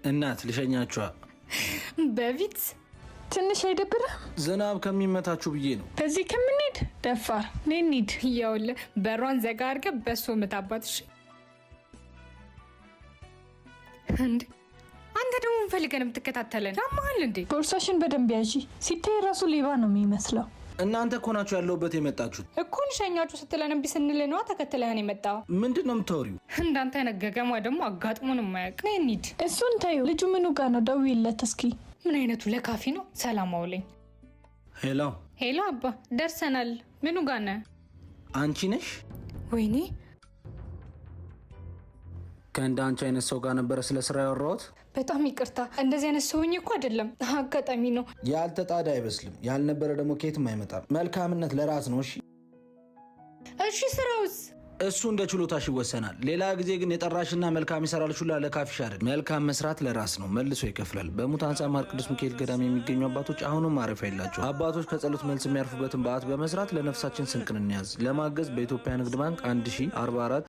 እናት ልሸኛችኋ በፊት ትንሽ አይደብርም? ዝናብ ከሚመታችሁ ብዬ ነው። በዚህ ከምንሄድ ደፋር ነኝድ ያውል በሯን ዘጋ አድርገህ በሶ መታባትሽ እንዴ አንተ ደግሞ ፈልገህ ነው የምትከታተለን? ታማል እንዴ? ቦርሳሽን በደንብ ያዢ። ሲታይ ራሱ ሌባ ነው የሚመስለው። እናንተ እኮ ናችሁ ያለሁበት የመጣችሁት። እኮ ልሸኛችሁ ስትለን እምቢ ስንል ነው ተከትለህን የመጣው። ምንድነው የምታወሪው? እንዳንተ ነገገማ ደግሞ አጋጥሞን የማያውቅ ነኝ እንሂድ። እሱን ታዩ። ልጁ ምኑ ጋር ነው? ደውይለት እስኪ። ምን አይነቱ ለካፊ ነው? ሰላም አውለኝ። ሄሎ ሄሎ አባ ደርሰናል። ምኑ ጋር ነህ? አንቺ ነሽ? ወይኔ ከእንደ አንቺ አይነት ሰው ጋር ነበረ ስለ ስራ ያወራሁት። በጣም ይቅርታ። እንደዚህ አይነት ሰውኝ እኮ አይደለም፣ አጋጣሚ ነው። ያልተጣደ አይበስልም፣ ያልነበረ ደግሞ ከየትም አይመጣም። መልካምነት ለራስ ነው። እሺ ስራውስ? እሱ እንደ ችሎታሽ ይወሰናል። ሌላ ጊዜ ግን የጠራሽና መልካም ይሰራልሽ ሁላ ለካፊሽ አይደል። መልካም መስራት ለራስ ነው፣ መልሶ ይከፍላል። በሙታን ሳማር ቅዱስ ሚካኤል ገዳም የሚገኙ አባቶች አሁንም ማረፊያ የላቸው። አባቶች ከጸሎት መልስ የሚያርፉበትን በዓት በመስራት ለነፍሳችን ስንቅን እንያዝ። ለማገዝ በኢትዮጵያ ንግድ ባንክ 1044